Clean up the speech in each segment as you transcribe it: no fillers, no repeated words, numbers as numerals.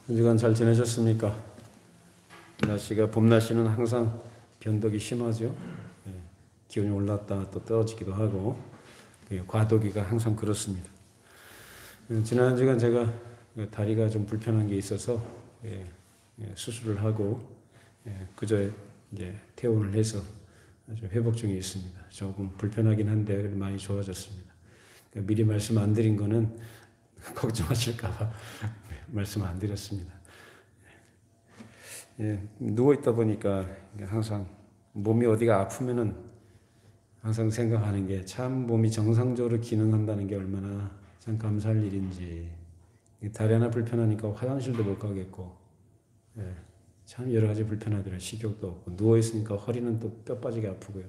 한 주간 잘 지내셨습니까? 날씨가 봄 날씨는 항상 변덕이 심하죠. 예, 기온이 올랐다 또 떨어지기도 하고 과도기가 항상 그렇습니다. 지난 한 주간 제가 다리가 좀 불편한 게 있어서 수술을 하고 그저 이제 퇴원을 해서 아주 회복 중에 있습니다. 조금 불편하긴 한데 많이 좋아졌습니다. 미리 말씀 안 드린 거는 걱정하실까 봐 말씀 안 드렸습니다. 누워 있다 보니까 항상 몸이 어디가 아프면은 항상 생각하는 게 참 몸이 정상적으로 기능한다는 게 얼마나 참 감사할 일인지. 다리 하나 불편하니까 화장실도 못 가겠고, 참 여러 가지 불편하더라고요. 식욕도 없고, 누워 있으니까 허리는 또 뼈 빠지게 아프고요.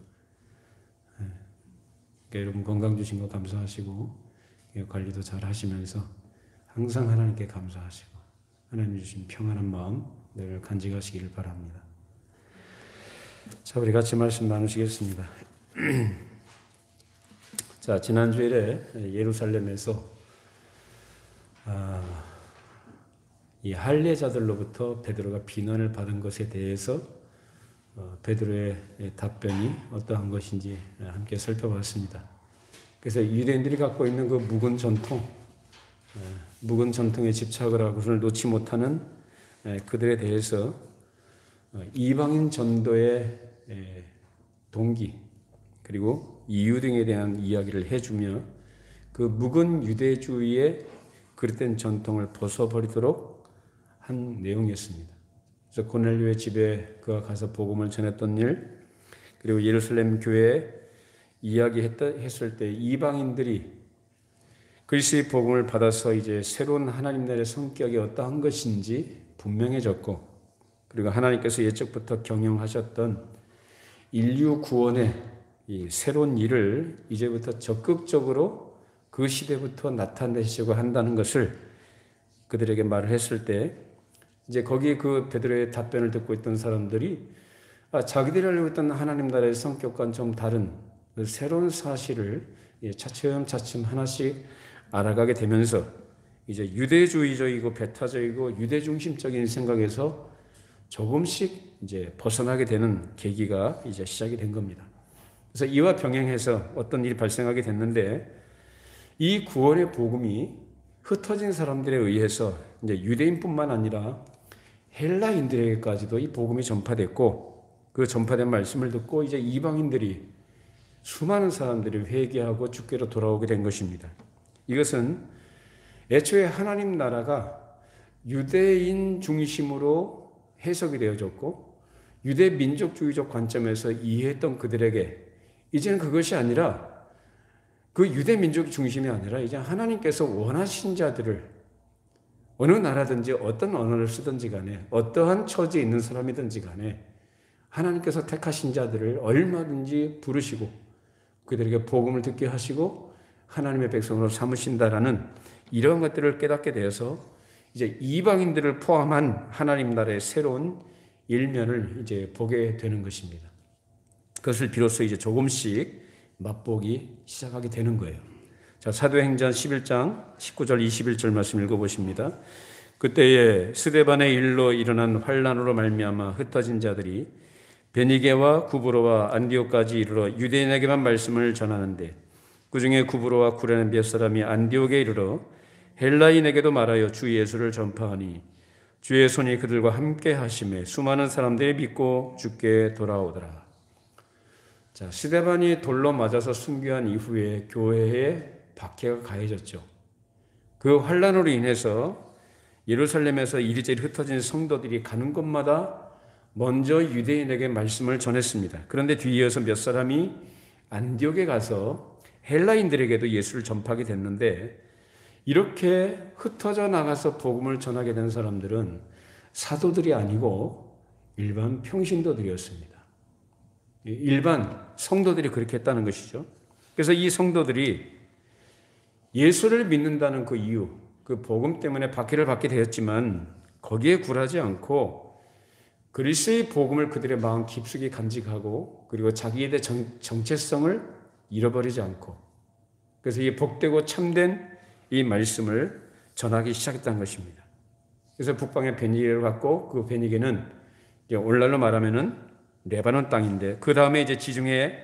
그러니까 여러분 건강 주신 거 감사하시고 관리도 잘 하시면서 항상 하나님께 감사하시고 하나님 주신 평안한 마음 늘 간직하시기를 바랍니다. 자, 우리 같이 말씀 나누시겠습니다. 자, 지난 주일에 예루살렘에서 이 할례자들로부터 베드로가 비난을 받은 것에 대해서 베드로의 답변이 어떠한 것인지 함께 살펴봤습니다. 그래서 유대인들이 갖고 있는 그 묵은 전통에 집착을 하고 그를 놓지 못하는 그들에 대해서 이방인 전도의 동기 그리고 이유 등에 대한 이야기를 해주며 그 묵은 유대주의의 그릇된 전통을 벗어버리도록 한 내용이었습니다. 그래서 고넬료의 집에 그가 가서 복음을 전했던 일, 그리고 예루살렘 교회에 이야기했을 때 이방인들이 그리스도의 복음을 받아서 이제 새로운 하나님 나라의 성격이 어떠한 것인지 분명해졌고, 그리고 하나님께서 예적부터 경영하셨던 인류 구원의 이 새로운 일을 이제부터 적극적으로 그 시대부터 나타내시려고 한다는 것을 그들에게 말을 했을 때, 이제 거기에 그 베드로의 답변을 듣고 있던 사람들이 자기들이 알고 있던 하나님 나라의 성격과는 좀 다른 새로운 사실을 차츰차츰 하나씩 알아가게 되면서 이제 유대주의적이고 배타적이고 유대중심적인 생각에서 조금씩 이제 벗어나게 되는 계기가 이제 시작이 된 겁니다. 그래서 이와 병행해서 어떤 일이 발생하게 됐는데, 이 구원의 복음이 흩어진 사람들에 의해서 이제 유대인뿐만 아니라 헬라인들에게까지도 이 복음이 전파됐고, 그 전파된 말씀을 듣고 이제 이방인들이 수많은 사람들이 회개하고 주께로 돌아오게 된 것입니다. 이것은 애초에 하나님 나라가 유대인 중심으로 해석이 되어졌고 유대 민족주의적 관점에서 이해했던 그들에게 이제는 그것이 아니라 그 유대 민족 중심이 아니라 이제 하나님께서 원하신 자들을 어느 나라든지 어떤 언어를 쓰든지 간에 어떠한 처지에 있는 사람이든지 간에 하나님께서 택하신 자들을 얼마든지 부르시고 그들에게 복음을 듣게 하시고 하나님의 백성으로 삼으신다라는 이런 것들을 깨닫게 되어서 이제 이방인들을 포함한 하나님 나라의 새로운 일면을 이제 보게 되는 것입니다. 그것을 비로소 이제 조금씩 맛보기 시작하게 되는 거예요. 자, 사도행전 11장 19절 21절 말씀 읽어보십니다. 그때에 스데반의 일로 일어난 환란으로 말미암아 흩어진 자들이 베니게와 구브로와 안디옥까지 이르러 유대인에게만 말씀을 전하는데, 그 중에 구브로와 구레네 몇 사람이 안디옥에 이르러 헬라인에게도 말하여 주 예수를 전파하니 주의 손이 그들과 함께 하심에 수많은 사람들이 믿고 주께 돌아오더라. 자, 스데반이 돌로 맞아서 순교한 이후에 교회에 박해가 가해졌죠. 그 환란으로 인해서 예루살렘에서 이리저리 흩어진 성도들이 가는 곳마다 먼저 유대인에게 말씀을 전했습니다. 그런데 뒤이어서 몇 사람이 안디옥에 가서 헬라인들에게도 예수를 전파하게 됐는데, 이렇게 흩어져 나가서 복음을 전하게 된 사람들은 사도들이 아니고 일반 평신도들이었습니다. 일반 성도들이 그렇게 했다는 것이죠. 그래서 이 성도들이 예수를 믿는다는 그 이유, 그 복음 때문에 박해를 받게 되었지만 거기에 굴하지 않고 그리스도의 복음을 그들의 마음 깊숙이 간직하고 그리고 자기에 대한 정체성을 잃어버리지 않고, 그래서 이 복되고 참된 이 말씀을 전하기 시작했다는 것입니다. 그래서 북방에 베니게를 갖고 그 베니게는 오늘날로 말하면은 레바논 땅인데 그 다음에 이제 지중해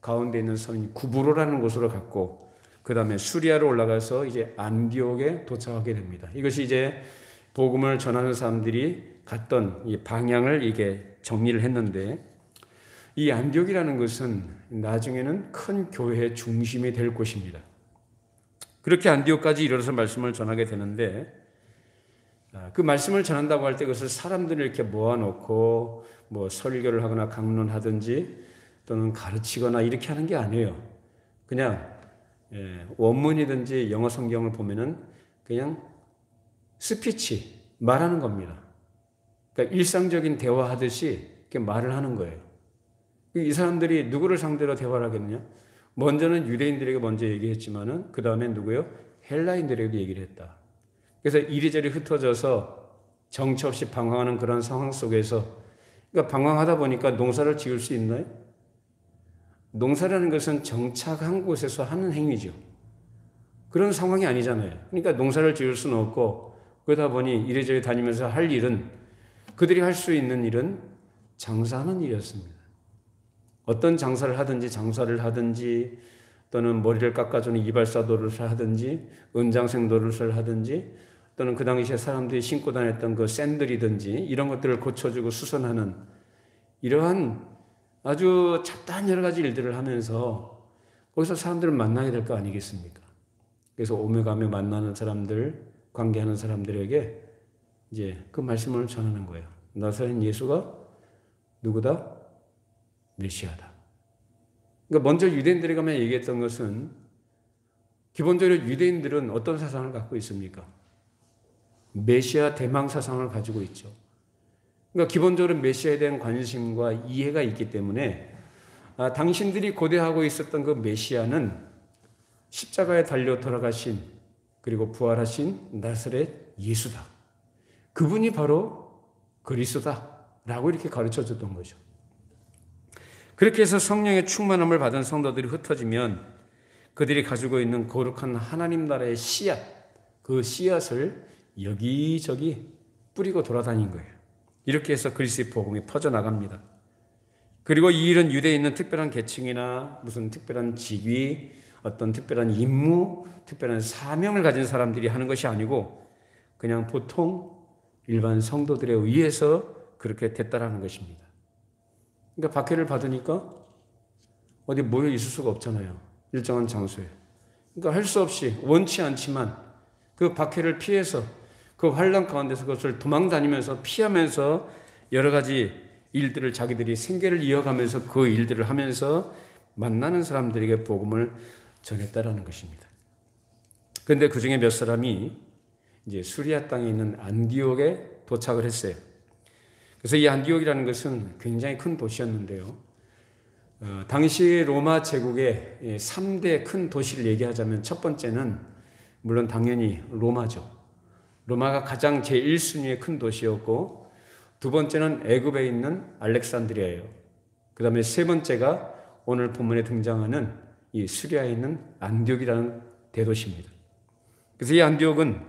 가운데 있는 섬인 구브로라는 곳으로 갔고 그 다음에 수리아로 올라가서 이제 안디옥에 도착하게 됩니다. 이것이 이제 복음을 전하는 사람들이 갔던 이 방향을 이게 정리를 했는데 이 안디옥이라는 것은 나중에는 큰 교회의 중심이 될 곳입니다. 그렇게 안디옥까지 이르러서 말씀을 전하게 되는데 그 말씀을 전한다고 할 때 그것을 사람들을 이렇게 모아놓고 뭐 설교를 하거나 강론하든지 또는 가르치거나 이렇게 하는 게 아니에요. 그냥 원문이든지 영어 성경을 보면은 그냥 스피치, 말하는 겁니다. 그러니까 일상적인 대화하듯이 이렇게 말을 하는 거예요. 이 사람들이 누구를 상대로 대화를 하겠느냐? 먼저는 유대인들에게 먼저 얘기했지만은 그 다음에 누구요? 헬라인들에게 얘기를 했다. 그래서 이리저리 흩어져서 정처 없이 방황하는 그런 상황 속에서 그러니까 방황하다 보니까 농사를 지을 수 있나요? 농사라는 것은 정착한 곳에서 하는 행위죠. 그런 상황이 아니잖아요. 그러니까 농사를 지을 수는 없고 그러다 보니 이리저리 다니면서 할 일은 그들이 할 수 있는 일은 장사하는 일이었습니다. 어떤 장사를 하든지 또는 머리를 깎아주는 이발사 노릇을 하든지 은장색 노릇을 하든지 또는 그 당시에 사람들이 신고 다녔던 그 샌들이든지 이런 것들을 고쳐주고 수선하는 이러한 아주 잡다한 여러 가지 일들을 하면서 거기서 사람들을 만나게 될 거 아니겠습니까? 그래서 오며 가며 만나는 사람들, 관계하는 사람들에게 이제 그 말씀을 전하는 거예요. 나사렛 예수가 누구다? 메시아다. 그러니까 먼저 유대인들에게 가면 얘기했던 것은 기본적으로 유대인들은 어떤 사상을 갖고 있습니까? 메시아 대망 사상을 가지고 있죠. 그러니까 기본적으로 메시아에 대한 관심과 이해가 있기 때문에 당신들이 고대하고 있었던 그 메시아는 십자가에 달려 돌아가신 그리고 부활하신 나사렛 예수다. 그분이 바로 그리스도다라고 이렇게 가르쳐 줬던 거죠. 그렇게 해서 성령의 충만함을 받은 성도들이 흩어지면 그들이 가지고 있는 거룩한 하나님 나라의 씨앗, 그 씨앗을 여기저기 뿌리고 돌아다닌 거예요. 이렇게 해서 그리스도의 복음이 퍼져나갑니다. 그리고 이 일은 유대에 있는 특별한 계층이나 무슨 특별한 직위, 어떤 특별한 임무, 특별한 사명을 가진 사람들이 하는 것이 아니고 그냥 보통 일반 성도들에 의해서 그렇게 됐다라는 것입니다. 그러니까 박해를 받으니까 어디 모여 있을 수가 없잖아요. 일정한 장소에. 그러니까 할 수 없이 원치 않지만 그 박해를 피해서 그 환난 가운데서 그것을 도망다니면서 피하면서 여러 가지 일들을 자기들이 생계를 이어가면서 그 일들을 하면서 만나는 사람들에게 복음을 전했다라는 것입니다. 그런데 그 중에 몇 사람이 이제 수리아 땅에 있는 안디옥에 도착을 했어요. 그래서 이 안디옥이라는 것은 굉장히 큰 도시였는데요. 당시 로마 제국의 3대 큰 도시를 얘기하자면 첫 번째는 물론 당연히 로마죠. 로마가 가장 제1순위의 큰 도시였고 두 번째는 애굽에 있는 알렉산드리아예요. 그 다음에 세 번째가 오늘 본문에 등장하는 이 수리아에 있는 안디옥이라는 대도시입니다. 그래서 이 안디옥은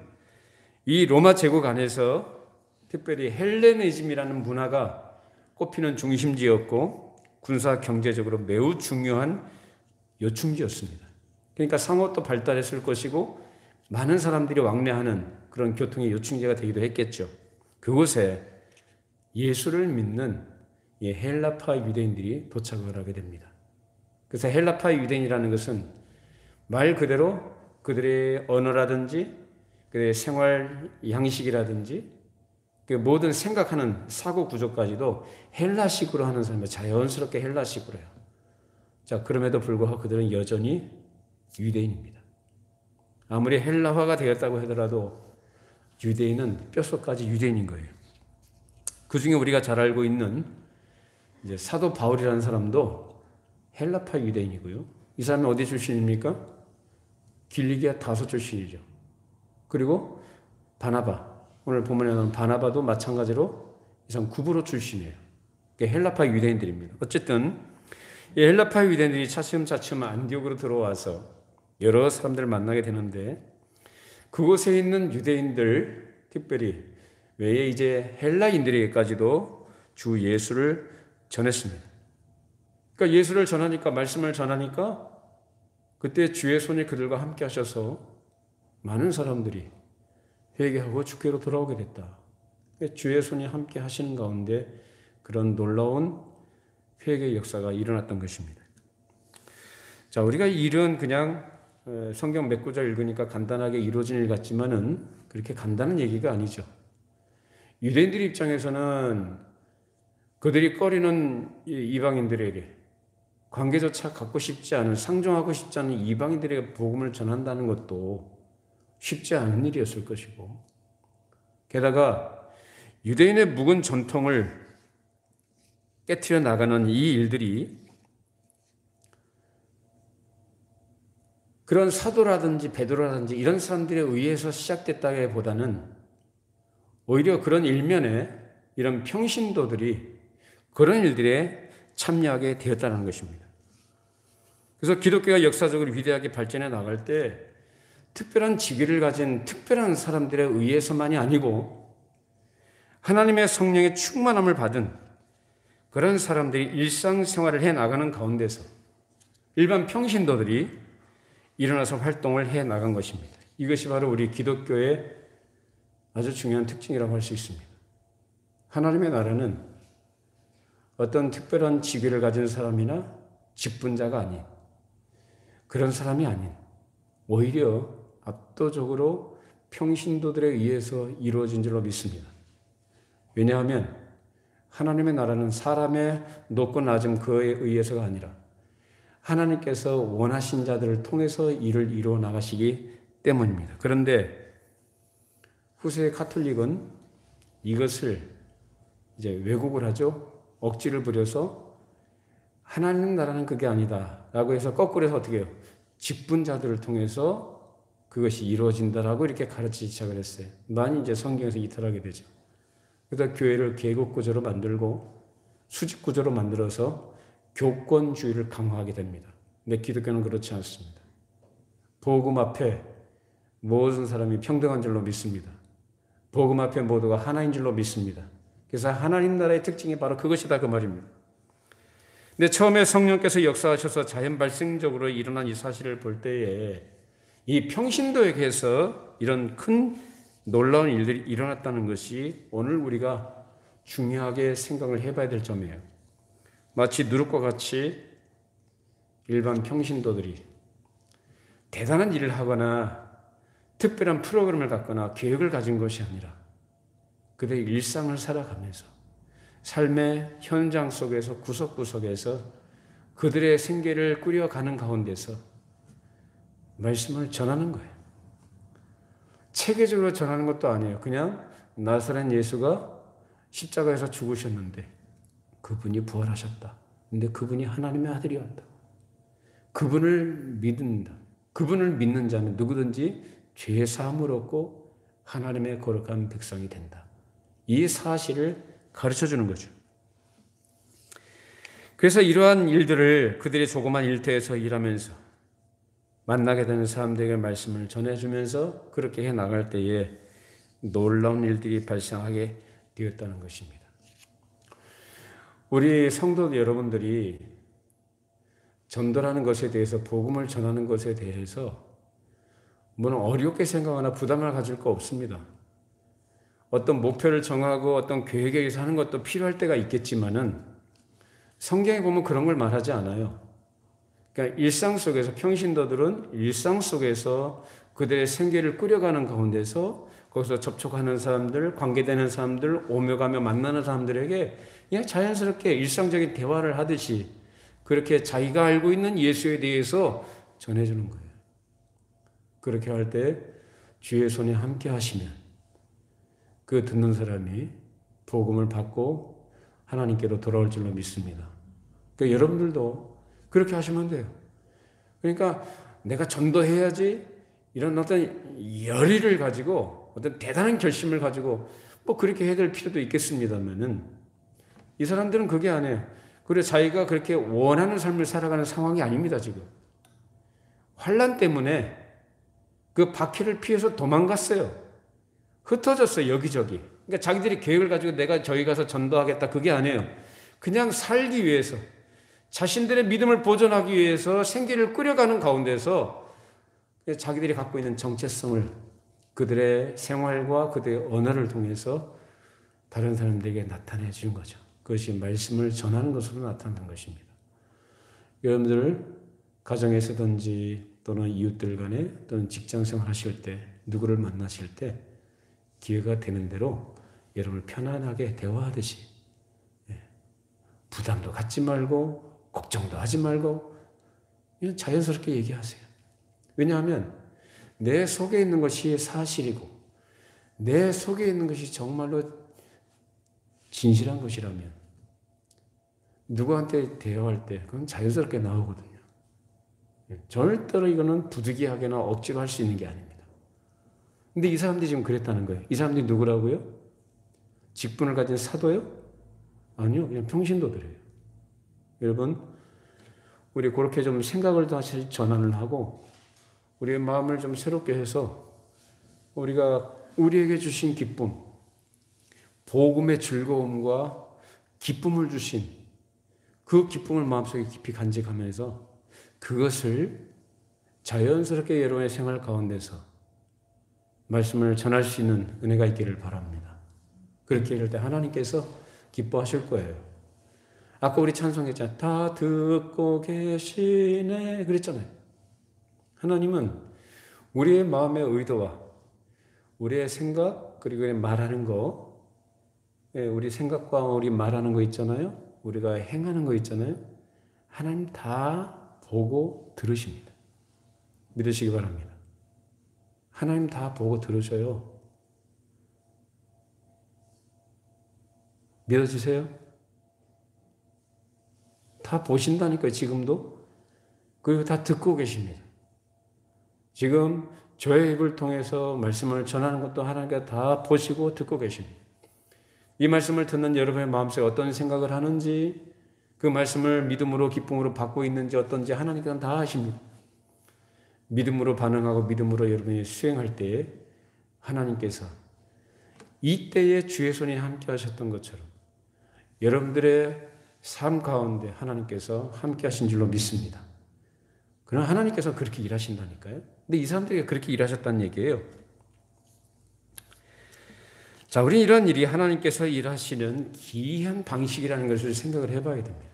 이 로마 제국 안에서 특별히 헬레니즘이라는 문화가 꼽히는 중심지였고 군사 경제적으로 매우 중요한 요충지였습니다. 그러니까 상업도 발달했을 것이고 많은 사람들이 왕래하는 그런 교통의 요충지가 되기도 했겠죠. 그곳에 예수를 믿는 헬라파 유대인들이 도착을 하게 됩니다. 그래서 헬라파 유대인이라는 것은 말 그대로 그들의 언어라든지 그들의 생활 양식이라든지 그 모든 생각하는 사고 구조까지도 헬라식으로 하는 사람이 자연스럽게 헬라식으로 해요. 자, 그럼에도 불구하고 그들은 여전히 유대인입니다. 아무리 헬라화가 되었다고 하더라도 유대인은 뼛속까지 유대인인 거예요. 그 중에 우리가 잘 알고 있는 이제 사도 바울이라는 사람도 헬라파 유대인이고요. 이 사람은 어디 출신입니까? 길리기아 다소 출신이죠. 그리고 바나바, 오늘 본문에 나온 바나바도 마찬가지로 이 사람 구브로 출신이에요. 헬라파 유대인들입니다. 어쨌든 이 헬라파 유대인들이 차츰차츰 안디옥으로 들어와서 여러 사람들을 만나게 되는데 그곳에 있는 유대인들, 특별히 외에 이제 헬라인들에게까지도 주 예수를 전했습니다. 그러니까 예수를 전하니까, 말씀을 전하니까 그때 주의 손이 그들과 함께 하셔서 많은 사람들이 회개하고 주께로 돌아오게 됐다. 주의 손이 함께 하시는 가운데 그런 놀라운 회개의 역사가 일어났던 것입니다. 자, 우리가 이 일은 그냥 성경 몇 구절 읽으니까 간단하게 이루어진 일 같지만은 그렇게 간단한 얘기가 아니죠. 유대인들 입장에서는 그들이 꺼리는 이방인들에게 관계조차 갖고 싶지 않은, 상종하고 싶지 않은 이방인들에게 복음을 전한다는 것도 쉽지 않은 일이었을 것이고, 게다가 유대인의 묵은 전통을 깨트려 나가는 이 일들이 그런 사도라든지 베드로라든지 이런 사람들에 의해서 시작됐다기보다는 오히려 그런 일면에 이런 평신도들이 그런 일들에 참여하게 되었다는 것입니다. 그래서 기독교가 역사적으로 위대하게 발전해 나갈 때 특별한 직위를 가진 특별한 사람들에 의해서만이 아니고 하나님의 성령의 충만함을 받은 그런 사람들이 일상생활을 해 나가는 가운데서 일반 평신도들이 일어나서 활동을 해 나간 것입니다. 이것이 바로 우리 기독교의 아주 중요한 특징이라고 할 수 있습니다. 하나님의 나라는 어떤 특별한 직위를 가진 사람이나 직분자가 아닌, 그런 사람이 아닌, 오히려 압도적으로 평신도들에 의해서 이루어진 줄로 믿습니다. 왜냐하면 하나님의 나라는 사람의 높고 낮음 그에 의해서가 아니라 하나님께서 원하신 자들을 통해서 일을 이루어 나가시기 때문입니다. 그런데 후세의 카톨릭은 이것을 이제 왜곡을 하죠. 억지를 부려서 하나님 나라는 그게 아니다 라고 해서 거꾸로 해서 어떻게 해요? 직분자들을 통해서 그것이 이루어진다라고 이렇게 가르치기 시작을 했어요. 많이 이제 성경에서 이탈하게 되죠. 그래서 교회를 계급구조로 만들고 수직구조로 만들어서 교권주의를 강화하게 됩니다. 근데 기독교는 그렇지 않습니다. 복음 앞에 모든 사람이 평등한 줄로 믿습니다. 복음 앞에 모두가 하나인 줄로 믿습니다. 그래서 하나님 나라의 특징이 바로 그것이다 그 말입니다. 근데 처음에 성령께서 역사하셔서 자연 발생적으로 일어난 이 사실을 볼 때에 이 평신도에게서 이런 큰 놀라운 일들이 일어났다는 것이 오늘 우리가 중요하게 생각을 해봐야 될 점이에요. 마치 누룩과 같이 일반 평신도들이 대단한 일을 하거나 특별한 프로그램을 갖거나 계획을 가진 것이 아니라 그들의 일상을 살아가면서 삶의 현장 속에서 구석구석에서 그들의 생계를 꾸려가는 가운데서 말씀을 전하는 거예요. 체계적으로 전하는 것도 아니에요. 그냥 나사렛 예수가 십자가에서 죽으셨는데 그분이 부활하셨다. 근데 그분이 하나님의 아들이었다. 그분을 믿는다. 그분을 믿는 자는 누구든지 죄의 사함을 얻고 하나님의 거룩한 백성이 된다. 이 사실을 가르쳐주는 거죠. 그래서 이러한 일들을 그들의 조그만 일터에서 일하면서 만나게 되는 사람들에게 말씀을 전해주면서 그렇게 해나갈 때에 놀라운 일들이 발생하게 되었다는 것입니다. 우리 성도 여러분들이 전도라는 것에 대해서, 복음을 전하는 것에 대해서 물론 어렵게 생각하거나 부담을 가질 거 없습니다. 어떤 목표를 정하고 어떤 계획에 의해서 하는 것도 필요할 때가 있겠지만은 성경에 보면 그런 걸 말하지 않아요. 그러니까 일상 속에서, 평신도들은 일상 속에서 그들의 생계를 꾸려가는 가운데서 거기서 접촉하는 사람들, 관계되는 사람들, 오며 가며 만나는 사람들에게 그냥 자연스럽게 일상적인 대화를 하듯이 그렇게 자기가 알고 있는 예수에 대해서 전해주는 거예요. 그렇게 할 때 주의 손이 함께 하시면 그 듣는 사람이 복음을 받고 하나님께로 돌아올 줄로 믿습니다. 그러니까 여러분들도 그렇게 하시면 돼요. 그러니까 내가 전도해야지 이런 어떤 열의를 가지고 어떤 대단한 결심을 가지고 뭐 그렇게 해야 될 필요도 있겠습니다만은 이 사람들은 그게 아니에요. 그래서 자기가 그렇게 원하는 삶을 살아가는 상황이 아닙니다, 지금. 환난 때문에 그 박해를 피해서 도망갔어요. 흩어졌어요, 여기저기. 그러니까 자기들이 계획을 가지고 내가 저기 가서 전도하겠다 그게 아니에요. 그냥 살기 위해서 자신들의 믿음을 보존하기 위해서 생계를 꾸려가는 가운데서 자기들이 갖고 있는 정체성을 그들의 생활과 그들의 언어를 통해서 다른 사람들에게 나타내 주는 거죠. 그것이 말씀을 전하는 것으로 나타나는 것입니다. 여러분들 가정에서든지 또는 이웃들 간에 또는 직장생활 하실 때 누구를 만나실 때 기회가 되는 대로 여러분을 편안하게 대화하듯이 부담도 갖지 말고 걱정도 하지 말고 그냥 자연스럽게 얘기하세요. 왜냐하면 내 속에 있는 것이 사실이고 내 속에 있는 것이 정말로 진실한 것이라면 누구한테 대화할 때 그건 자연스럽게 나오거든요. 절대로 이거는 부득이하게나 억지로 할 수 있는 게 아닙니다. 근데 이 사람들이 지금 그랬다는 거예요. 이 사람들이 누구라고요? 직분을 가진 사도요? 아니요. 그냥 평신도들이에요. 여러분, 우리 그렇게 좀 생각을 다시 전환을 하고 우리의 마음을 좀 새롭게 해서 우리가 우리에게 주신 기쁨, 복음의 즐거움과 기쁨을 주신 그 기쁨을 마음속에 깊이 간직하면서 그것을 자연스럽게 여러분의 생활 가운데서 말씀을 전할 수 있는 은혜가 있기를 바랍니다. 그렇게 이럴 때 하나님께서 기뻐하실 거예요. 아까 우리 찬송했잖아요. 다 듣고 계시네 그랬잖아요. 하나님은 우리의 마음의 의도와 우리의 생각 그리고 말하는 거 우리 생각과 우리 말하는 거 있잖아요. 우리가 행하는 거 있잖아요. 하나님 다 보고 들으십니다. 믿으시기 바랍니다. 하나님 다 보고 들으셔요. 믿어주세요? 다 보신다니까요, 지금도. 그리고 다 듣고 계십니다. 지금 저의 입을 통해서 말씀을 전하는 것도 하나님께서 다 보시고 듣고 계십니다. 이 말씀을 듣는 여러분의 마음속에 어떤 생각을 하는지 그 말씀을 믿음으로 기쁨으로 받고 있는지 어떤지 하나님께서는 다 아십니다. 믿음으로 반응하고 믿음으로 여러분이 수행할 때에 하나님께서 이때에 주의 손이 함께 하셨던 것처럼 여러분들의 삶 가운데 하나님께서 함께 하신 줄로 믿습니다. 그러나 하나님께서 그렇게 일하신다니까요. 근데 이 사람들이 그렇게 일하셨다는 얘기예요. 자, 우리 이런 일이 하나님께서 일하시는 기이한 방식이라는 것을 생각을 해봐야 됩니다.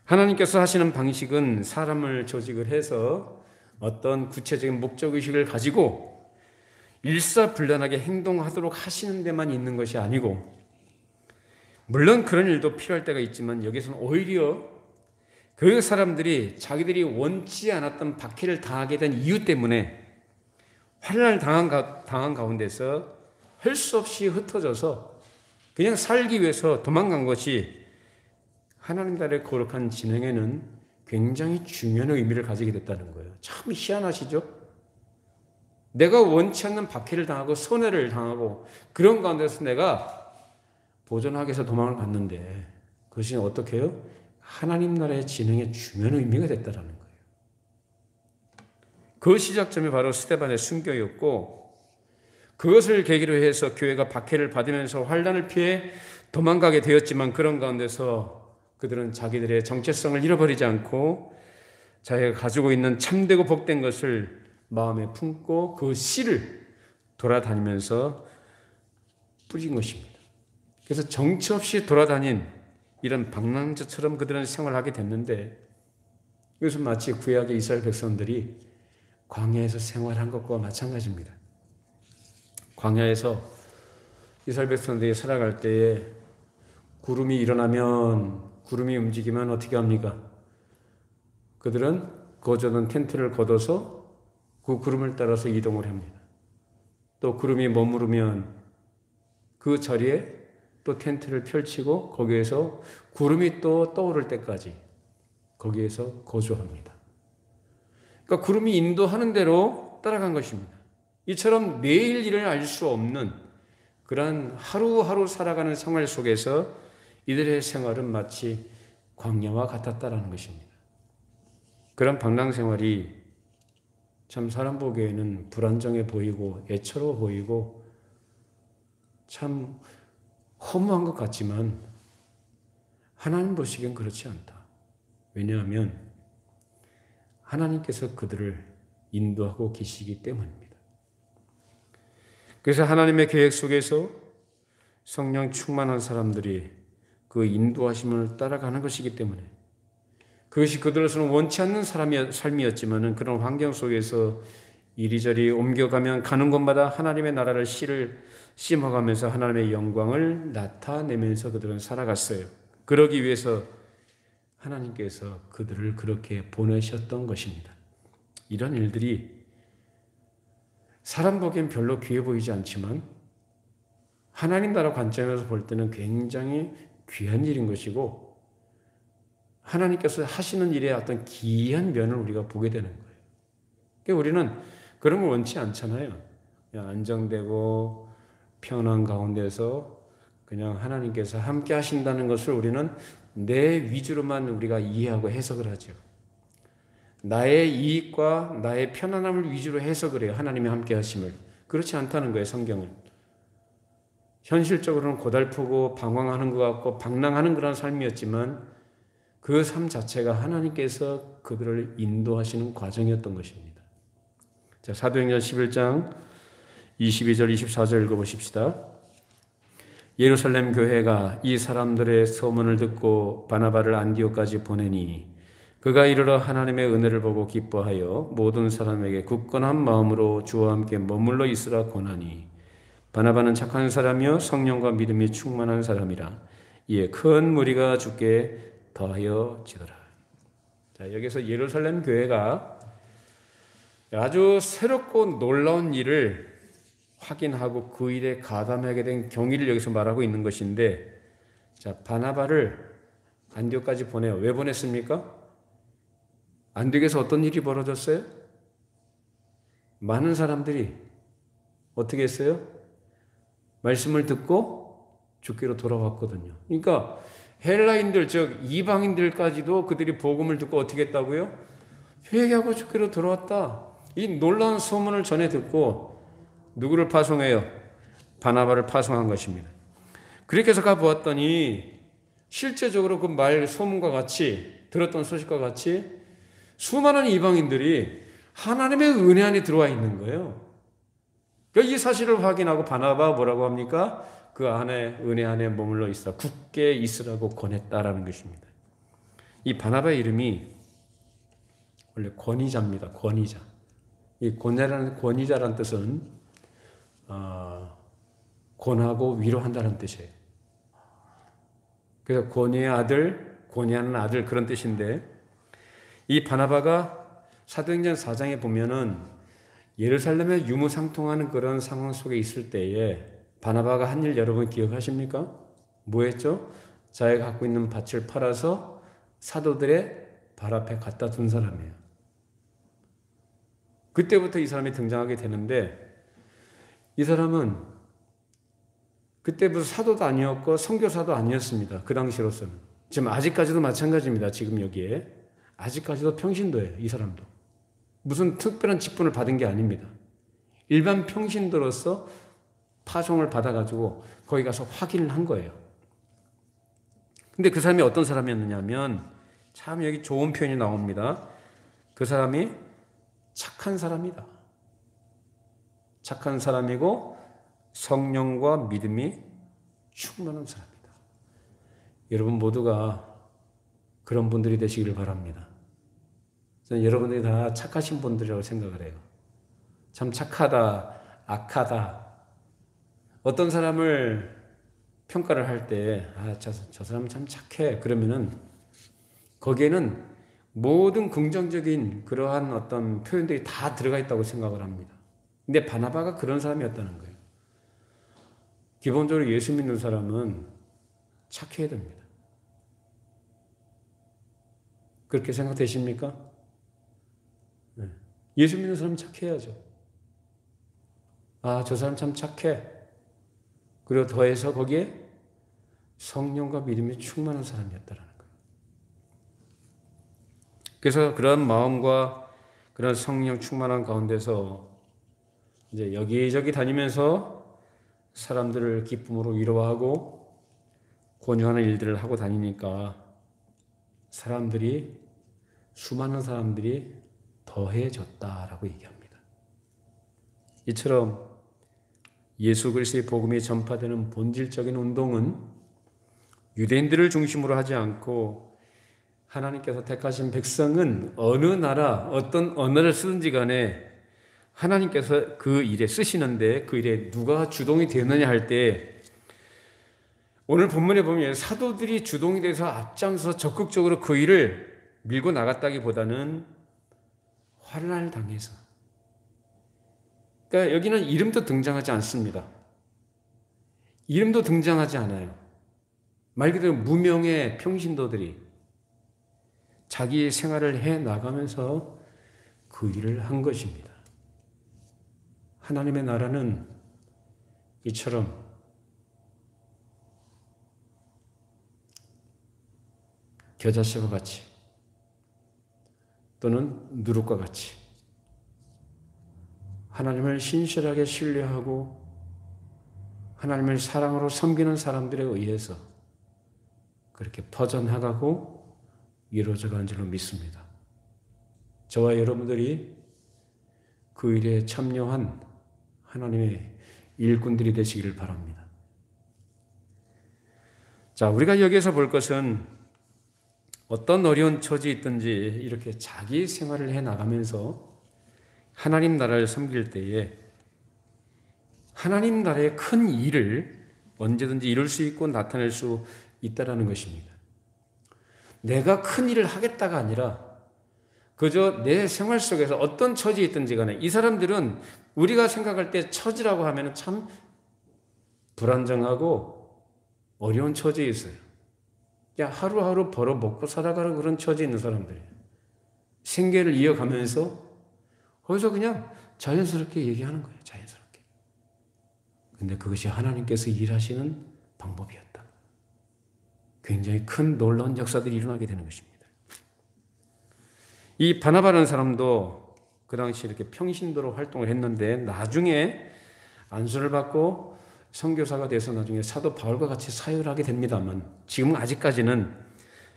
하나님께서 하시는 방식은 사람을 조직을 해서 어떤 구체적인 목적의식을 가지고 일사불란하게 행동하도록 하시는 데만 있는 것이 아니고 물론 그런 일도 필요할 때가 있지만 여기서는 오히려 그 사람들이 자기들이 원치 않았던 박해를 당하게 된 이유 때문에 환난을 당한 가운데서 할 수 없이 흩어져서 그냥 살기 위해서 도망간 것이 하나님 나라의 거룩한 진행에는 굉장히 중요한 의미를 가지게 됐다는 거예요. 참 희한하시죠? 내가 원치 않는 박해를 당하고 손해를 당하고 그런 가운데서 내가 보존하기 위해서 도망을 갔는데 그것이 어떻게 해요? 하나님 나라의 진행에 중요한 의미가 됐다는 거예요. 그 시작점이 바로 스데반의 순교였고 그것을 계기로 해서 교회가 박해를 받으면서 환난을 피해 도망가게 되었지만 그런 가운데서 그들은 자기들의 정체성을 잃어버리지 않고 자기가 가지고 있는 참되고 복된 것을 마음에 품고 그 씨를 돌아다니면서 뿌린 것입니다. 그래서 정처 없이 돌아다닌 이런 방랑자처럼 그들은 생활하게 됐는데 이것은 마치 구약의 이스라엘 백성들이 광야에서 생활한 것과 마찬가지입니다. 광야에서 이스라엘 백성들이 살아갈 때에 구름이 일어나면 구름이 움직이면 어떻게 합니까? 그들은 거저던 텐트를 걷어서 그 구름을 따라서 이동을 합니다. 또 구름이 머무르면 그 자리에 또 텐트를 펼치고 거기에서 구름이 또 떠오를 때까지 거기에서 거주합니다. 그러니까 구름이 인도하는 대로 따라간 것입니다. 이처럼 내일 일을 알 수 없는 그러한 하루하루 살아가는 생활 속에서 이들의 생활은 마치 광야와 같았다라는 것입니다. 그런 방랑 생활이 참 사람 보기에는 불안정해 보이고 애처로워 보이고 참 허무한 것 같지만 하나님 보시기엔 그렇지 않다. 왜냐하면 하나님께서 그들을 인도하고 계시기 때문입니다. 그래서 하나님의 계획 속에서 성령 충만한 사람들이 그 인도하심을 따라가는 것이기 때문에 그것이 그들로서는 원치 않는 삶이었지만 그런 환경 속에서 이리저리 옮겨가면 가는 곳마다 하나님의 나라를 씨를 심어가면서 하나님의 영광을 나타내면서 그들은 살아갔어요. 그러기 위해서 하나님께서 그들을 그렇게 보내셨던 것입니다. 이런 일들이 사람 보기엔 별로 귀해 보이지 않지만 하나님 나라 관점에서 볼 때는 굉장히 귀한 일인 것이고 하나님께서 하시는 일의 어떤 기이한 면을 우리가 보게 되는 거예요. 그러니까 우리는 그런 걸 원치 않잖아요. 그냥 안정되고 평안한 가운데서 그냥 하나님께서 함께 하신다는 것을 우리는 내 위주로만 우리가 이해하고 해석을 하죠. 나의 이익과 나의 편안함을 위주로 해석을 해요. 하나님의 함께 하심을. 그렇지 않다는 거예요, 성경은. 현실적으로는 고달프고 방황하는 것 같고 방랑하는 그런 삶이었지만 그 삶 자체가 하나님께서 그들을 인도하시는 과정이었던 것입니다. 자, 사도행전 11장 22절 24절 읽어보십시다. 예루살렘 교회가 이 사람들의 소문을 듣고 바나바를 안디옥까지 보내니 그가 이르러 하나님의 은혜를 보고 기뻐하여 모든 사람에게 굳건한 마음으로 주와 함께 머물러 있으라 권하니 바나바는 착한 사람이요 성령과 믿음이 충만한 사람이라 이에 큰 무리가 주께 더하여지더라. 자, 여기서 예루살렘 교회가 아주 새롭고 놀라운 일을 확인하고 그 일에 가담하게 된 경위를 여기서 말하고 있는 것인데, 자, 바나바를 안디옥까지 보내요. 왜 보냈습니까? 안디옥에서 어떤 일이 벌어졌어요? 많은 사람들이 어떻게 했어요? 말씀을 듣고 주께로 돌아왔거든요. 그러니까 헬라인들, 즉 이방인들까지도 그들이 복음을 듣고 어떻게 했다고요? 회개하고 주께로 돌아왔다. 이 놀라운 소문을 전해 듣고 누구를 파송해요? 바나바를 파송한 것입니다. 그렇게 해서 가보았더니 실제적으로 그 말 소문과 같이 들었던 소식과 같이 수많은 이방인들이 하나님의 은혜 안에 들어와 있는 거예요. 그러니까 이 사실을 확인하고 바나바가 뭐라고 합니까? 그 안에 은혜 안에 머물러 있어 굳게 있으라고 권했다라는 것입니다. 이 바나바의 이름이 원래 권위자입니다. 권위자. 이 권위자라는 뜻은 권하고 위로한다는 뜻이에요. 그래서 권위의 아들, 권위하는 아들 그런 뜻인데 이 바나바가 사도행전 4장에 보면은 예루살렘에 유무상통하는 그런 상황 속에 있을 때에 바나바가 한 일 여러분 기억하십니까? 뭐 했죠? 자기가 갖고 있는 밭을 팔아서 사도들의 발 앞에 갖다 둔 사람이에요. 그때부터 이 사람이 등장하게 되는데 이 사람은 그때부터 사도도 아니었고 선교사도 아니었습니다. 그 당시로서는. 지금 아직까지도 마찬가지입니다. 지금 여기에. 아직까지도 평신도예요. 이 사람도. 무슨 특별한 직분을 받은 게 아닙니다. 일반 평신도로서 파송을 받아가지고 거기 가서 확인을 한 거예요. 근데 그 사람이 어떤 사람이었느냐면 참 여기 좋은 표현이 나옵니다. 그 사람이 착한 사람이다. 착한 사람이고 성령과 믿음이 충만한 사람이다. 여러분 모두가 그런 분들이 되시기를 바랍니다. 저는 여러분들이 다 착하신 분들이라고 생각을 해요. 참 착하다, 악하다. 어떤 사람을 평가를 할 때, 저 사람은 참 착해. 그러면은 거기에는 모든 긍정적인 그러한 어떤 표현들이 다 들어가 있다고 생각을 합니다. 근데 바나바가 그런 사람이었다는 거예요. 기본적으로 예수 믿는 사람은 착해야 됩니다. 그렇게 생각되십니까? 네. 예수 믿는 사람은 착해야죠. 저 사람 참 착해. 그리고 더해서 거기에 성령과 믿음이 충만한 사람이었다라는 거예요. 그래서 그런 마음과 그런 성령 충만한 가운데서 이제 여기저기 다니면서 사람들을 기쁨으로 위로하고 권유하는 일들을 하고 다니니까 수많은 사람들이 더해졌다라고 얘기합니다. 이처럼 예수 그리스도의 복음이 전파되는 본질적인 운동은 유대인들을 중심으로 하지 않고 하나님께서 택하신 백성은 어느 나라, 어떤 언어를 쓰든지 간에 하나님께서 그 일에 쓰시는데 그 일에 누가 주동이 되느냐 할 때 오늘 본문에 보면 사도들이 주동이 돼서 앞장서 적극적으로 그 일을 밀고 나갔다기보다는 환난을 당해서, 그러니까 여기는 이름도 등장하지 않습니다. 이름도 등장하지 않아요. 말 그대로 무명의 평신도들이 자기의 생활을 해 나가면서 그 일을 한 것입니다. 하나님의 나라는 이처럼 겨자씨와 같이 또는 누룩과 같이 하나님을 신실하게 신뢰하고 하나님을 사랑으로 섬기는 사람들에 의해서 그렇게 퍼져나가고 이루어져 가는 줄로 믿습니다. 저와 여러분들이 그 일에 참여한 하나님의 일꾼들이 되시기를 바랍니다. 자, 우리가 여기에서 볼 것은 어떤 어려운 처지에 있든지 이렇게 자기 생활을 해 나가면서 하나님 나라를 섬길 때에 하나님 나라의 큰 일을 언제든지 이룰 수 있고 나타낼 수 있다는 것입니다. 내가 큰 일을 하겠다가 아니라 그저 내 생활 속에서 어떤 처지에 있든지 간에 이 사람들은 우리가 생각할 때 처지라고 하면 참 불안정하고 어려운 처지에 있어요. 그냥 하루하루 벌어 먹고 살아가는 그런 처지에 있는 사람들이에요. 생계를 이어가면서 거기서 그냥 자연스럽게 얘기하는 거예요. 자연스럽게. 근데 그것이 하나님께서 일하시는 방법이었다. 굉장히 큰 놀라운 역사들이 일어나게 되는 것입니다. 이 바나바라는 사람도 그 당시 이렇게 평신도로 활동을 했는데 나중에 안수를 받고 선교사가 돼서 나중에 사도 바울과 같이 사역을 하게 됩니다만 지금은 아직까지는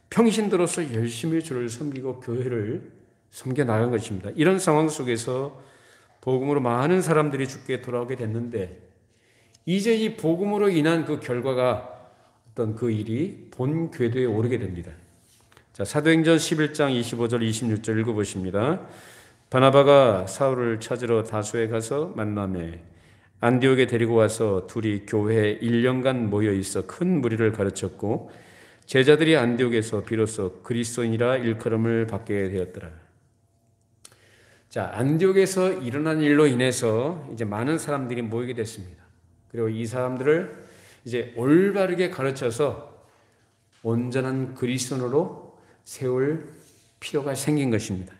평신도로서 열심히 주를 섬기고 교회를 섬겨 나간 것입니다. 이런 상황 속에서 복음으로 많은 사람들이 주께 돌아오게 됐는데 이제 이 복음으로 인한 그 결과가 어떤 그 일이 본 궤도에 오르게 됩니다. 자, 사도행전 11장 25절 26절 읽어보십니다. 바나바가 사울을 찾으러 다소에 가서 만나매 안디옥에 데리고 와서 둘이 교회에 1년간 모여 있어 큰 무리를 가르쳤고 제자들이 안디옥에서 비로소 그리스도인이라 일컬음을 받게 되었더라. 자, 안디옥에서 일어난 일로 인해서 이제 많은 사람들이 모이게 됐습니다. 그리고 이 사람들을 이제 올바르게 가르쳐서 온전한 그리스도인으로 세울 필요가 생긴 것입니다.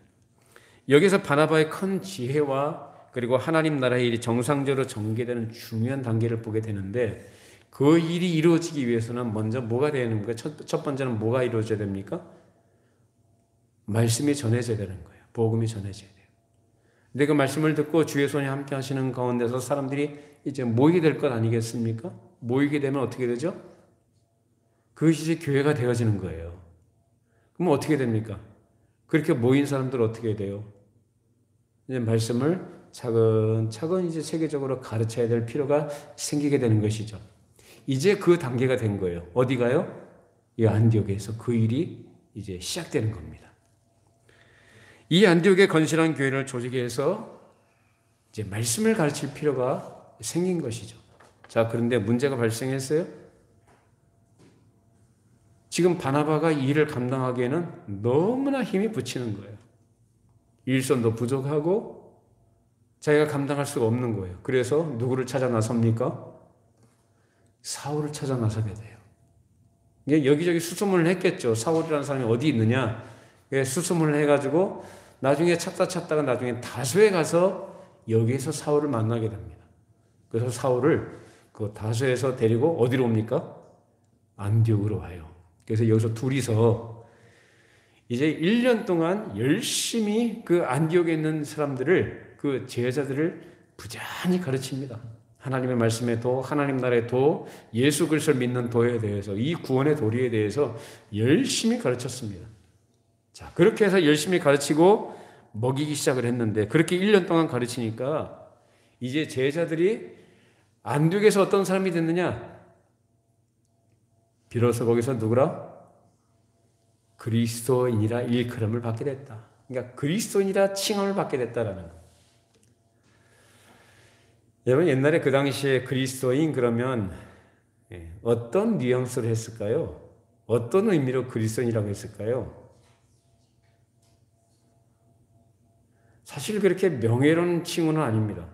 여기서 바나바의 큰 지혜와 그리고 하나님 나라의 일이 정상적으로 전개되는 중요한 단계를 보게 되는데 그 일이 이루어지기 위해서는 먼저 뭐가 되는 겁니까? 첫 번째는 뭐가 이루어져야 됩니까? 말씀이 전해져야 되는 거예요. 복음이 전해져야 돼요. 근데 그 말씀을 듣고 주의 손이 함께 하시는 가운데서 사람들이 이제 모이게 될 것 아니겠습니까? 모이게 되면 어떻게 되죠? 그것이 이제 교회가 되어지는 거예요. 그럼 어떻게 됩니까? 그렇게 모인 사람들 어떻게 돼요? 이제 말씀을 차근차근 이제 세계적으로 가르쳐야 될 필요가 생기게 되는 것이죠. 이제 그 단계가 된 거예요. 어디가요? 이 안디옥에서 그 일이 이제 시작되는 겁니다. 이 안디옥의 건실한 교회를 조직해서 이제 말씀을 가르칠 필요가 생긴 것이죠. 자, 그런데 문제가 발생했어요. 지금 바나바가 이 일을 감당하기에는 너무나 힘이 붙이는 거예요. 일손도 부족하고 자기가 감당할 수가 없는 거예요. 그래서 누구를 찾아 나섭니까? 사울을 찾아 나서게 돼요. 여기저기 수소문을 했겠죠. 사울이라는 사람이 어디 있느냐. 수소문을 해가지고 나중에 찾다가 나중에 다소에 가서 여기에서 사울을 만나게 됩니다. 그래서 사울을 그 다소에서 데리고 어디로 옵니까? 안디옥으로 와요. 그래서 여기서 둘이서 이제 1년 동안 열심히 그 안디옥에 있는 사람들을 그 제자들을 부지런히 가르칩니다. 하나님의 말씀의 도, 하나님 나라의 도, 예수 그리스도를 믿는 도에 대해서, 이 구원의 도리에 대해서 열심히 가르쳤습니다. 자, 그렇게 해서 열심히 가르치고 먹이기 시작을 했는데, 그렇게 1년 동안 가르치니까 이제 제자들이 안디옥에서 어떤 사람이 됐느냐? 비로소 거기서 누구라? 그리스도인이라 일컬음을 받게 됐다. 그러니까 그리스도인이라 칭함을 받게 됐다라는 거. 여러분, 옛날에 그 당시에 그리스도인 그러면 어떤 뉘앙스를 했을까요? 어떤 의미로 그리스도인이라고 했을까요? 사실 그렇게 명예로운 칭호는 아닙니다.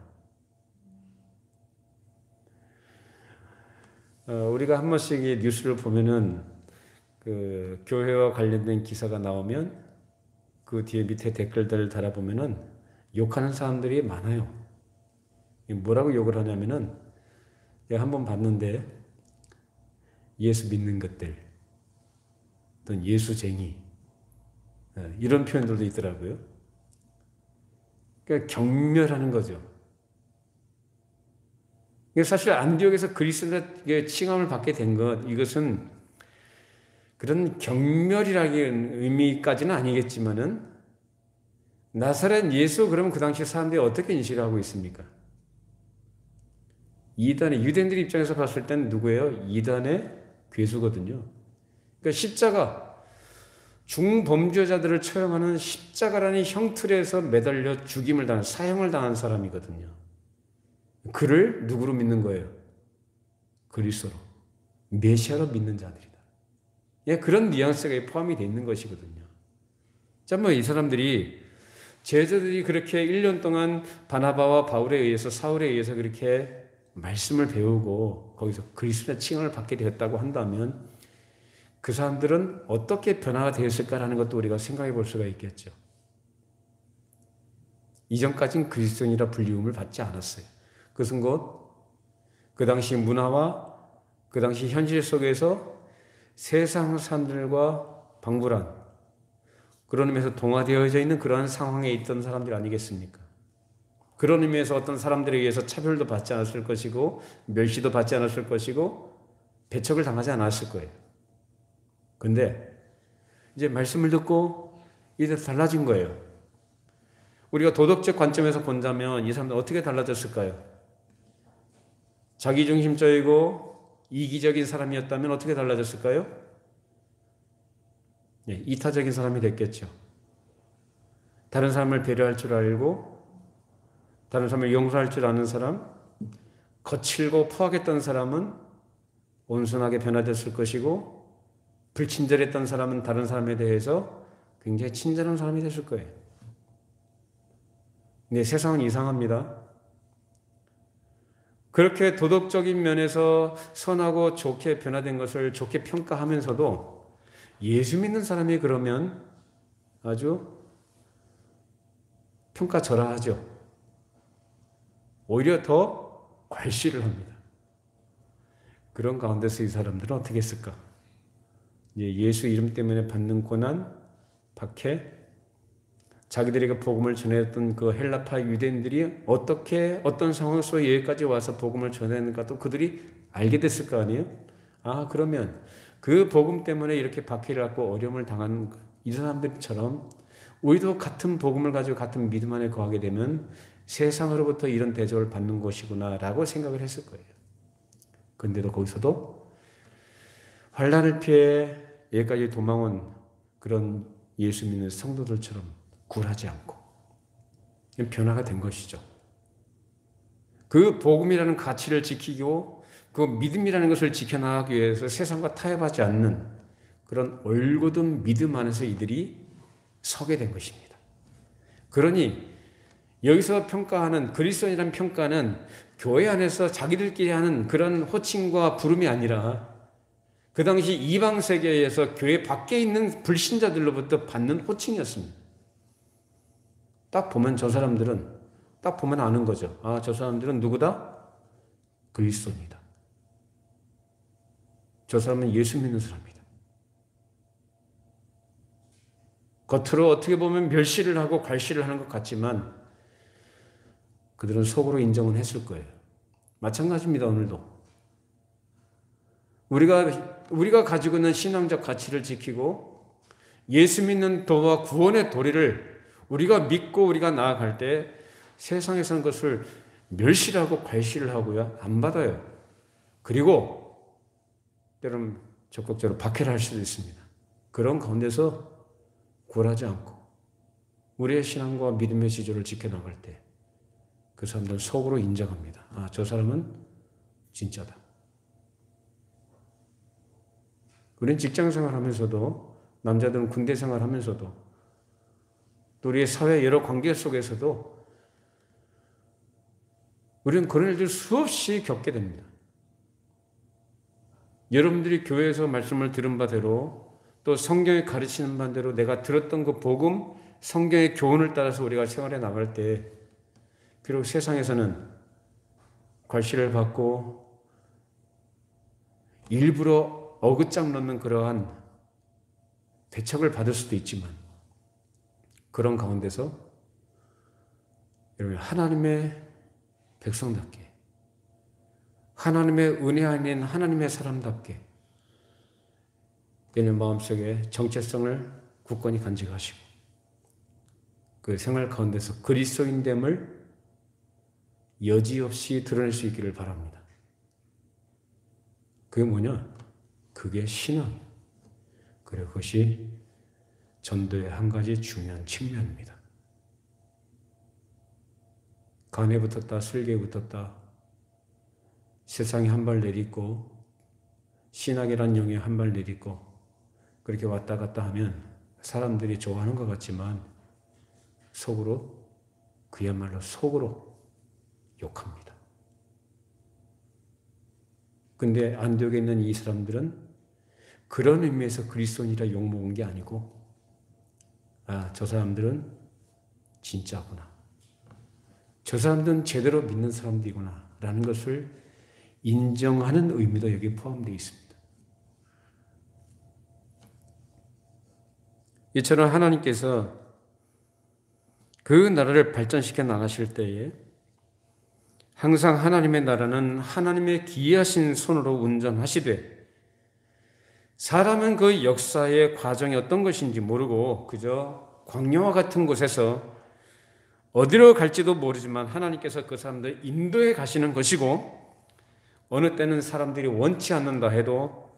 우리가 한 번씩 뉴스를 보면은 그 교회와 관련된 기사가 나오면 그 뒤에 밑에 댓글들을 달아보면은 욕하는 사람들이 많아요. 뭐라고 욕을 하냐면은, 내가 한번 봤는데, 예수 믿는 것들, 어떤 예수쟁이, 이런 표현들도 있더라고요. 그러니까 경멸하는 거죠. 사실 안디옥에서 그리스도인의 칭함을 받게 된 것, 이것은 그런 경멸이라는 의미까지는 아니겠지만은, 나사렛 예수, 그러면 그 당시 사람들이 어떻게 인식을 하고 있습니까? 이단의, 유대인들 입장에서 봤을 때는 누구예요? 이단의 괴수거든요. 그러니까 십자가, 중범죄자들을 처형하는 십자가라는 형틀에서 매달려 죽임을 당한, 사형을 당한 사람이거든요. 그를 누구로 믿는 거예요? 그리스도로, 메시아로 믿는 자들이다. 예, 그런 뉘앙스가 포함이 되어 있는 것이거든요. 자, 이 사람들이, 제자들이 그렇게 1년 동안 바나바와 바울에 의해서, 사울에 의해서 그렇게 말씀을 배우고 거기서 그리스도의 칭함을 받게 되었다고 한다면 그 사람들은 어떻게 변화가 되었을까라는 것도 우리가 생각해 볼 수가 있겠죠. 이전까지는 그리스도인이라 불리움을 받지 않았어요. 그것은 곧 그 당시 문화와 그 당시 현실 속에서 세상 사람들과 방불한, 그런 의미에서 동화되어져 있는 그러한 상황에 있던 사람들 아니겠습니까? 그런 의미에서 어떤 사람들에 의해서 차별도 받지 않았을 것이고, 멸시도 받지 않았을 것이고, 배척을 당하지 않았을 거예요. 근데 이제 말씀을 듣고 이제 달라진 거예요. 우리가 도덕적 관점에서 본다면 이 사람들 어떻게 달라졌을까요? 자기중심적이고 이기적인 사람이었다면 어떻게 달라졌을까요? 네, 이타적인 사람이 됐겠죠. 다른 사람을 배려할 줄 알고, 다른 사람을 용서할 줄 아는 사람, 거칠고 포악했던 사람은 온순하게 변화됐을 것이고, 불친절했던 사람은 다른 사람에 대해서 굉장히 친절한 사람이 됐을 거예요. 근데 세상은 이상합니다. 그렇게 도덕적인 면에서 선하고 좋게 변화된 것을 좋게 평가하면서도 예수 믿는 사람이 그러면 아주 평가절하하죠. 오히려 더 괄시를 합니다. 그런 가운데서 이 사람들은 어떻게 했을까? 예수 이름 때문에 받는 고난, 박해, 자기들에게 복음을 전했던 그 헬라파 유대인들이 어떻게 어떤 상황에서 여기까지 와서 복음을 전했는가 또 그들이 알게 됐을 거 아니에요? 아, 그러면 그 복음 때문에 이렇게 박해를 받고 어려움을 당하는 이 사람들처럼 우리도 같은 복음을 가지고 같은 믿음 안에 거하게 되면 세상으로부터 이런 대접을 받는 것이구나 라고 생각을 했을 거예요. 그런데도 거기서도 환난을 피해 여기까지 도망온 그런 예수 믿는 성도들처럼 굴하지 않고 변화가 된 것이죠. 그 복음이라는 가치를 지키고 그 믿음이라는 것을 지켜나가기 위해서 세상과 타협하지 않는 그런 올곧은 믿음 안에서 이들이 서게 된 것입니다. 그러니 여기서 평가하는 그리스도인이라는 평가는 교회 안에서 자기들끼리 하는 그런 호칭과 부름이 아니라 그 당시 이방 세계에서 교회 밖에 있는 불신자들로부터 받는 호칭이었습니다. 딱 보면 저 사람들은 딱 보면 아는 거죠. 아, 저 사람들은 누구다? 그리스도인이다. 저 사람은 예수 믿는 사람이다. 겉으로 어떻게 보면 멸시를 하고 괄시를 하는 것 같지만 그들은 속으로 인정은 했을 거예요. 마찬가지입니다. 오늘도 우리가 가지고 있는 신앙적 가치를 지키고 예수 믿는 도와 구원의 도리를 우리가 믿고 우리가 나아갈 때 세상에서는 그것을 멸시하고 괄시를 하고요, 안 받아요. 그리고 때로는 적극적으로 박해를 할 수도 있습니다. 그런 가운데서 굴하지 않고 우리의 신앙과 믿음의 지조를 지켜나갈 때 그 사람들은 속으로 인정합니다. 아, 저 사람은 진짜다. 우리는 직장 생활하면서도, 남자들은 군대 생활하면서도, 또 우리의 사회 여러 관계 속에서도 우리는 그런 일들 수없이 겪게 됩니다. 여러분들이 교회에서 말씀을 들은 바대로 또 성경이 가르치는 바대로 내가 들었던 그 복음, 성경의 교훈을 따라서 우리가 생활해 나갈 때 비록 세상에서는 괄시를 받고 일부러 어긋장 넣는 그러한 대척을 받을 수도 있지만 그런 가운데서 여러분 하나님의 백성답게 하나님의 은혜 아닌 하나님의 사람답게 내는 마음속에 정체성을 굳건히 간직하시고 그 생활 가운데서 그리스도인됨을 여지없이 드러낼 수 있기를 바랍니다. 그게 뭐냐? 그게 신앙. 그리고 그것이 전도의 한 가지 중요한 측면입니다. 간에 붙었다, 슬기에 붙었다, 세상에 한 발 내딛고 신학이란 영에 한 발 내딛고 그렇게 왔다 갔다 하면 사람들이 좋아하는 것 같지만 속으로, 그야말로 속으로 욕합니다. 근데 안디옥에 있는 이 사람들은 그런 의미에서 그리스도인이라 욕먹은 게 아니고 아, 저 사람들은 진짜구나. 저 사람들은 제대로 믿는 사람들이구나 라는 것을 인정하는 의미도 여기 포함되어 있습니다. 이처럼 하나님께서 그 나라를 발전시켜 나가실 때에 항상 하나님의 나라는 하나님의 기이하신 손으로 운전하시되 사람은 그 역사의 과정이 어떤 것인지 모르고 그저 광야와 같은 곳에서 어디로 갈지도 모르지만 하나님께서 그 사람들 인도해 가시는 것이고 어느 때는 사람들이 원치 않는다 해도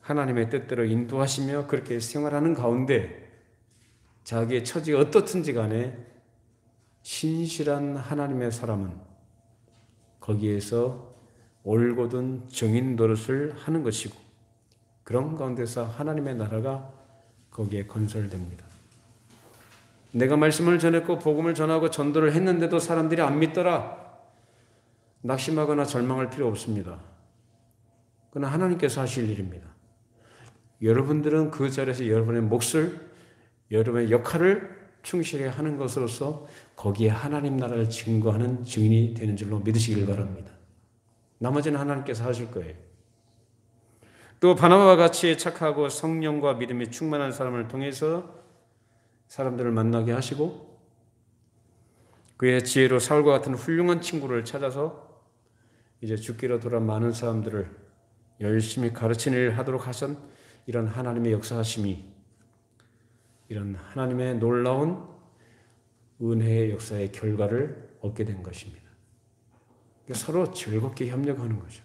하나님의 뜻대로 인도하시며 그렇게 생활하는 가운데 자기의 처지가 어떻든지 간에 신실한 하나님의 사람은 거기에서 올곧은 증인 노릇을 하는 것이고 그런 가운데서 하나님의 나라가 거기에 건설됩니다. 내가 말씀을 전했고 복음을 전하고 전도를 했는데도 사람들이 안 믿더라. 낙심하거나 절망할 필요 없습니다. 그건 하나님께서 하실 일입니다. 여러분들은 그 자리에서 여러분의 몫을, 여러분의 역할을 충실히 하는 것으로서 거기에 하나님 나라를 증거하는 증인이 되는 줄로 믿으시길 바랍니다. 나머지는 하나님께서 하실 거예요. 또 바나바와 같이 착하고 성령과 믿음이 충만한 사람을 통해서 사람들을 만나게 하시고 그의 지혜로 사울과 같은 훌륭한 친구를 찾아서 이제 죽기로 돌아온 많은 사람들을 열심히 가르치는 일을 하도록 하신 이런 하나님의 역사하심이 이런 하나님의 놀라운 은혜의 역사의 결과를 얻게 된 것입니다. 서로 즐겁게 협력하는 거죠.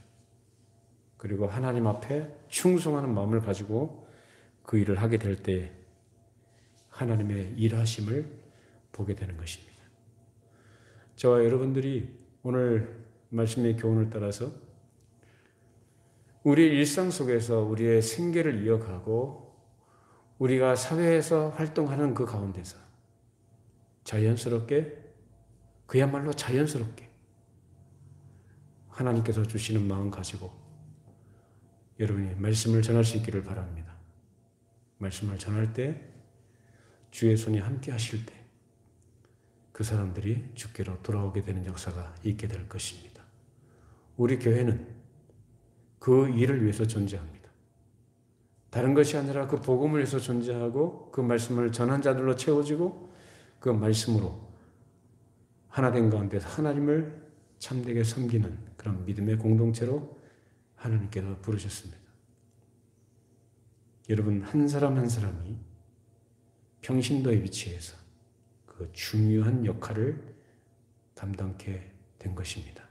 그리고 하나님 앞에 충성하는 마음을 가지고 그 일을 하게 될 때 하나님의 일하심을 보게 되는 것입니다. 저와 여러분들이 오늘 말씀의 교훈을 따라서 우리 일상 속에서 우리의 생계를 이어가고 우리가 사회에서 활동하는 그 가운데서 자연스럽게, 그야말로 자연스럽게 하나님께서 주시는 마음 가지고 여러분이 말씀을 전할 수 있기를 바랍니다. 말씀을 전할 때 주의 손이 함께 하실 때 그 사람들이 주께로 돌아오게 되는 역사가 있게 될 것입니다. 우리 교회는 그 일을 위해서 존재합니다. 다른 것이 아니라 그 복음을 위해서 존재하고 그 말씀을 전한 자들로 채워지고 그 말씀으로 하나 된 가운데서 하나님을 참되게 섬기는 그런 믿음의 공동체로 하나님께서 부르셨습니다. 여러분, 한 사람 한 사람이 평신도의 위치에서 그 중요한 역할을 감당케 된 것입니다.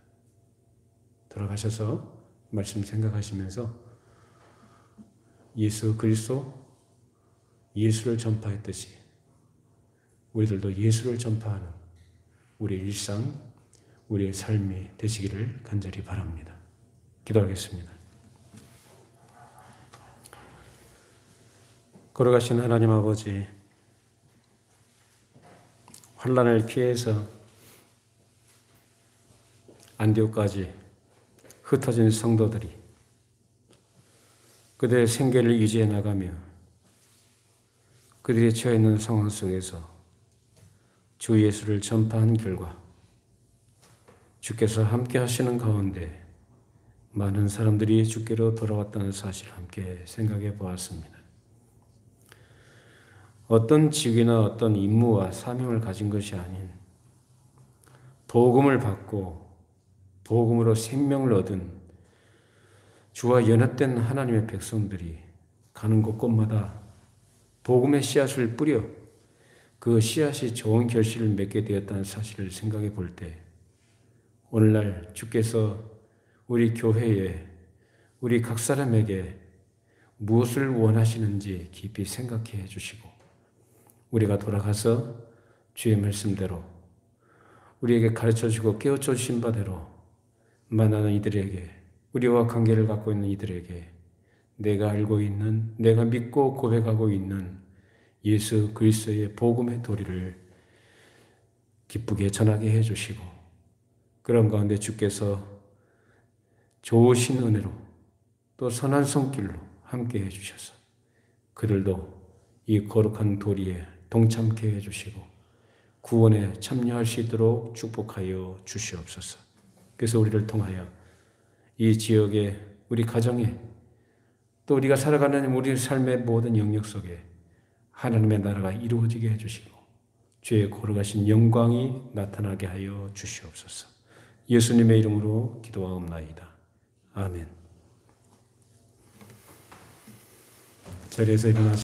돌아가셔서 말씀 생각하시면서 예수 그리스도, 예수를 전파했듯이 우리들도 예수를 전파하는 우리의 일상, 우리의 삶이 되시기를 간절히 바랍니다. 기도하겠습니다. 걸어가신 하나님 아버지, 환난을 피해서 안디옥까지 흩어진 성도들이 그들의 생계를 유지해 나가며 그들이 처해 있는 상황 속에서 주 예수를 전파한 결과 주께서 함께 하시는 가운데 많은 사람들이 주께로 돌아왔다는 사실을 함께 생각해 보았습니다. 어떤 직위나 어떤 임무와 사명을 가진 것이 아닌 복음을 받고 복음으로 생명을 얻은 주와 연합된 하나님의 백성들이 가는 곳곳마다 복음의 씨앗을 뿌려 그 씨앗이 좋은 결실을 맺게 되었다는 사실을 생각해 볼 때 오늘날 주께서 우리 교회에 우리 각 사람에게 무엇을 원하시는지 깊이 생각해 주시고 우리가 돌아가서 주의 말씀대로 우리에게 가르쳐주고 깨우쳐 주신 바대로 만나는 이들에게 우리와 관계를 갖고 있는 이들에게 내가 알고 있는 내가 믿고 고백하고 있는 예수 그리스도의 복음의 도리를 기쁘게 전하게 해주시고 그런 가운데 주께서 좋으신 은혜로 또 선한 손길로 함께 해주셔서 그들도 이 거룩한 도리에 동참케 해주시고 구원에 참여할 수 있도록 축복하여 주시옵소서. 그래서 우리를 통하여 이 지역에 우리 가정에 또 우리가 살아가는 우리 삶의 모든 영역 속에 하나님의 나라가 이루어지게 해주시고 주의 거룩하신 영광이 나타나게 하여 주시옵소서. 예수님의 이름으로 기도하옵나이다. 아멘. 자리에서 일어나시